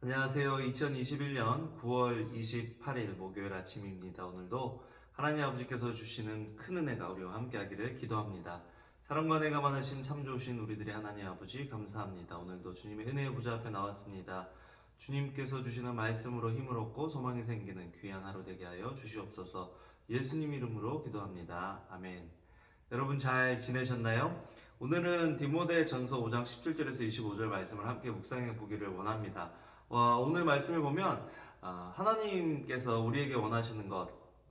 안녕하세요. 2021년 9월 28일 목요일 아침입니다. 오늘도 하나님 아버지께서 주시는 큰 은혜가 우리와 함께하기를 기도합니다. 사랑과 은혜가 많으신 참 좋으신 우리들의 하나님 아버지 감사합니다. 오늘도 주님의 은혜의 보좌 앞에 나왔습니다. 주님께서 주시는 말씀으로 힘을 얻고 소망이 생기는 귀한 하루 되게 하여 주시옵소서. 예수님 이름으로 기도합니다. 아멘. 여러분 잘 지내셨나요? 오늘은 디모데 전서 5장 17절에서 25절 말씀을 함께 묵상해 보기를 원합니다. 오늘 말씀을 보면 하나님께서 우리에게 원하시는 것,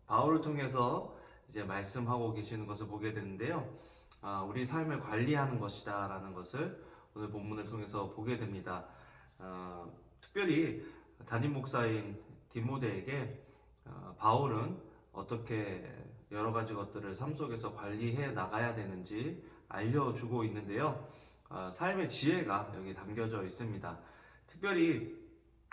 바울을 통해서 이제 말씀하고 계시는 것을 보게 되는데요. 우리 삶을 관리하는 것이다 라는 것을 오늘 본문을 통해서 보게 됩니다. 특별히 담임 목사인 디모데에게 바울은 어떻게 여러 가지 것들을 삶 속에서 관리해 나가야 되는지 알려주고 있는데요. 삶의 지혜가 여기 담겨져 있습니다. 특별히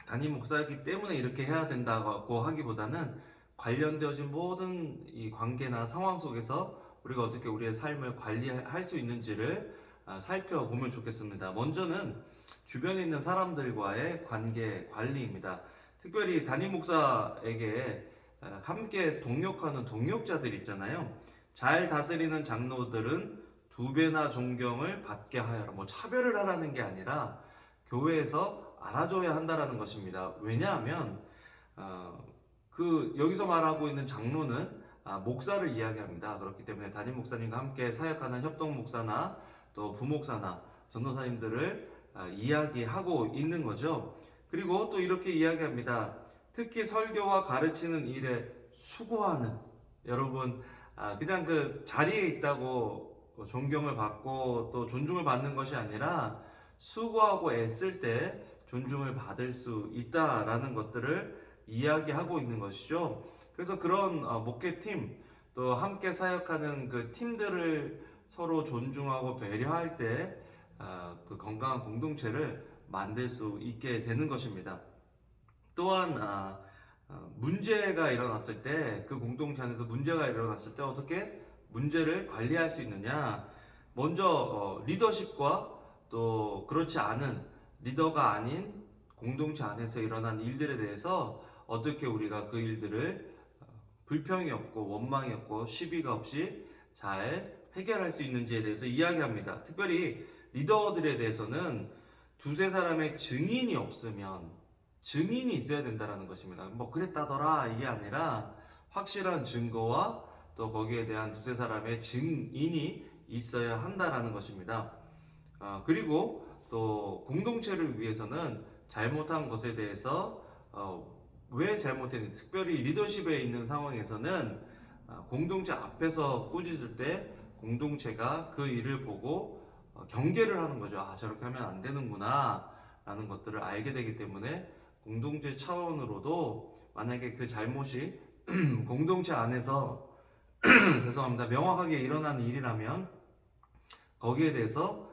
담임 목사이기 때문에 이렇게 해야 된다고 하기보다는 관련되어진 모든 이 관계나 상황 속에서 우리가 어떻게 우리의 삶을 관리할 수 있는지를 살펴보면 좋겠습니다. 먼저는 주변에 있는 사람들과의 관계 관리입니다. 특별히 담임 목사에게 함께 동역하는 동역자들 있잖아요. 잘 다스리는 장로들은 두 배나 존경을 받게 하여라. 차별을 하라는 게 아니라 교회에서 알아줘야 한다라는 것입니다. 왜냐하면 여기서 말하고 있는 장로는 목사를 이야기합니다. 그렇기 때문에 담임 목사님과 함께 사역하는 협동 목사나 또 부목사나 전도사님들을 이야기하고 있는 거죠. 그리고 또 이렇게 이야기합니다. 특히 설교와 가르치는 일에 수고하는 여러분, 그냥 그 자리에 있다고 존경을 받고 또 존중을 받는 것이 아니라 수고하고 애쓸 때 존중을 받을 수 있다라는 것들을 이야기하고 있는 것이죠. 그래서 그런 목회팀 또 함께 사역하는 그 팀들을 서로 존중하고 배려할 때 그 건강한 공동체를 만들 수 있게 되는 것입니다. 또한 문제가 일어났을 때 그 공동체 안에서 문제가 일어났을 때 어떻게 문제를 관리할 수 있느냐. 먼저 리더십과 또 그렇지 않은 리더가 아닌 공동체 안에서 일어난 일들에 대해서 어떻게 우리가 그 일들을 불평이 없고 원망이 없고 시비가 없이 잘 해결할 수 있는지에 대해서 이야기합니다. 특별히 리더들에 대해서는 두세 사람의 증인이 없으면 증인이 있어야 된다는 것입니다. 그랬다더라 이게 아니라 확실한 증거와 또 거기에 대한 두세 사람의 증인이 있어야 한다는 것입니다. 그리고 또 공동체를 위해서는 잘못한 것에 대해서 왜 잘못했는지, 특별히 리더십에 있는 상황에서는 공동체 앞에서 꾸짖을 때 공동체가 그 일을 보고 경계를 하는 거죠. 저렇게 하면 안 되는구나 라는 것들을 알게 되기 때문에 공동체 차원으로도 만약에 그 잘못이 공동체 안에서 죄송합니다. 명확하게 일어나는 일이라면 거기에 대해서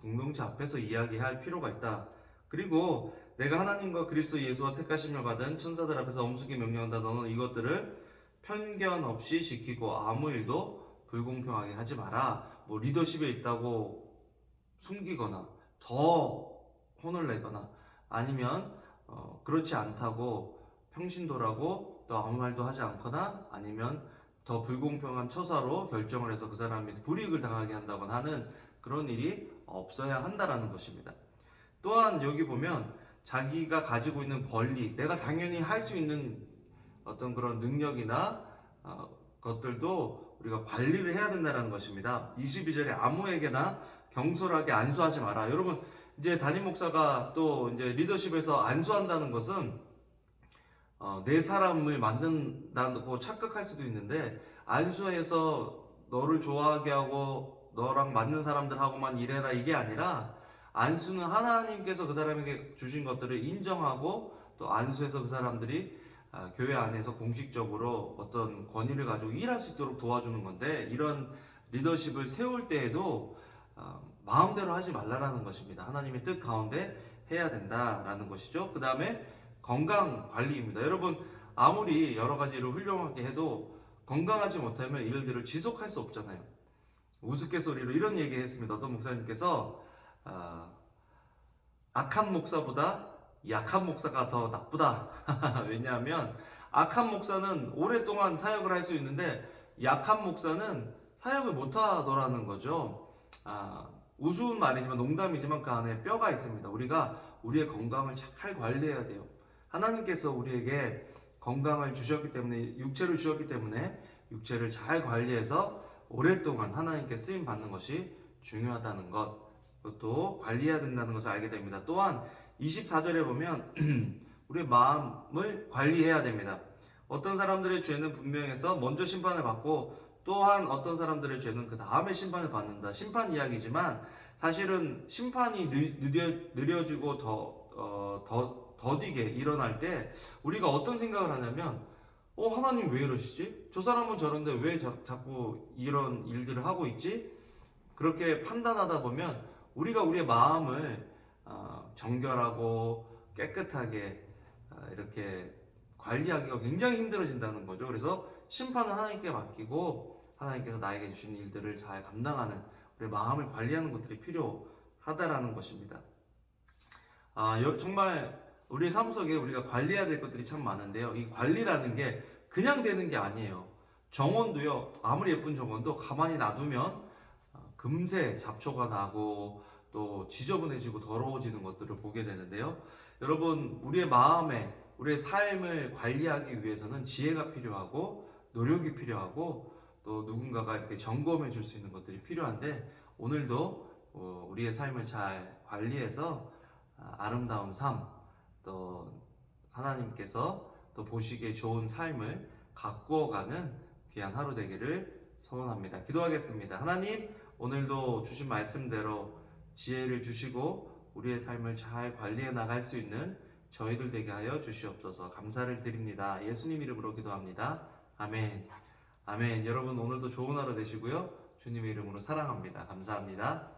공동체 앞에서 이야기할 필요가 있다. 그리고 내가 하나님과 그리스도 예수와 택하심을 받은 천사들 앞에서 엄숙히 명령한다. 너는 이것들을 편견 없이 지키고 아무 일도 불공평하게 하지 마라. 리더십에 있다고 숨기거나 더 혼을 내거나 아니면 그렇지 않다고 평신도라고 또 아무 말도 하지 않거나 아니면 더 불공평한 처사로 결정을 해서 그 사람이 불이익을 당하게 한다거나 하는 그런 일이 없어야 한다라는 것입니다. 또한 여기 보면 자기가 가지고 있는 권리, 내가 당연히 할 수 있는 어떤 그런 능력이나 것들도 우리가 관리를 해야 된다는 것입니다. 22절에 아무에게나 경솔하게 안수하지 마라. 여러분, 이제 담임 목사가 또 이제 리더십에서 안수한다는 것은 내 사람을 만든다고 착각할 수도 있는데, 안수해서 너를 좋아하게 하고 너랑 맞는 사람들하고만 일해라 이게 아니라, 안수는 하나님께서 그 사람에게 주신 것들을 인정하고 또 안수해서 그 사람들이 교회 안에서 공식적으로 어떤 권위를 가지고 일할 수 있도록 도와주는 건데, 이런 리더십을 세울 때에도 마음대로 하지 말라라는 것입니다. 하나님의 뜻 가운데 해야 된다라는 것이죠. 그 다음에 건강 관리입니다. 여러분, 아무리 여러 가지로 훌륭하게 해도 건강하지 못하면 일들을 지속할 수 없잖아요. 우스갯소리로 이런 얘기 했습니다. 어떤 목사님께서 악한 목사보다 약한 목사가 더 나쁘다. 왜냐하면 악한 목사는 오랫동안 사역을 할 수 있는데 약한 목사는 사역을 못 하더라는 거죠. 우스운 말이지만 농담이지만 그 안에 뼈가 있습니다. 우리가 우리의 건강을 잘 관리해야 돼요. 하나님께서 우리에게 건강을 주셨기 때문에, 육체를 주셨기 때문에 육체를 잘 관리해서 오랫동안 하나님께 쓰임 받는 것이 중요하다는 것, 그것도 관리해야 된다는 것을 알게 됩니다. 또한 24절에 보면 우리의 마음을 관리해야 됩니다. 어떤 사람들의 죄는 분명해서 먼저 심판을 받고 또한 어떤 사람들의 죄는 그 다음에 심판을 받는다. 심판 이야기지만 사실은 심판이 느려지고 더디게 일어날 때 우리가 어떤 생각을 하냐면 하나님 왜 이러시지? 저 사람은 저런데 왜 자꾸 이런 일들을 하고 있지? 그렇게 판단하다 보면 우리가 우리의 마음을 정결하고 깨끗하게 이렇게 관리하기가 굉장히 힘들어진다는 거죠. 그래서 심판은 하나님께 맡기고 하나님께서 나에게 주신 일들을 잘 감당하는 우리의 마음을 관리하는 것들이 필요하다라는 것입니다. 정말 우리 삶 속에 우리가 관리해야 될 것들이 참 많은데요. 이 관리라는 게 그냥 되는 게 아니에요. 정원도요, 아무리 예쁜 정원도 가만히 놔두면 금세 잡초가 나고 또 지저분해지고 더러워지는 것들을 보게 되는데요. 여러분, 우리의 마음에, 우리의 삶을 관리하기 위해서는 지혜가 필요하고 노력이 필요하고 또 누군가가 이렇게 점검해 줄 수 있는 것들이 필요한데 오늘도 우리의 삶을 잘 관리해서 아름다운 삶, 또 하나님께서 또 보시기에 좋은 삶을 가꾸어가는 귀한 하루 되기를 소원합니다. 기도하겠습니다. 하나님, 오늘도 주신 말씀대로 지혜를 주시고 우리의 삶을 잘 관리해 나갈 수 있는 저희들 되게 하여 주시옵소서. 감사를 드립니다. 예수님 이름으로 기도합니다. 아멘. 아멘. 여러분, 오늘도 좋은 하루 되시고요. 주님의 이름으로 사랑합니다. 감사합니다.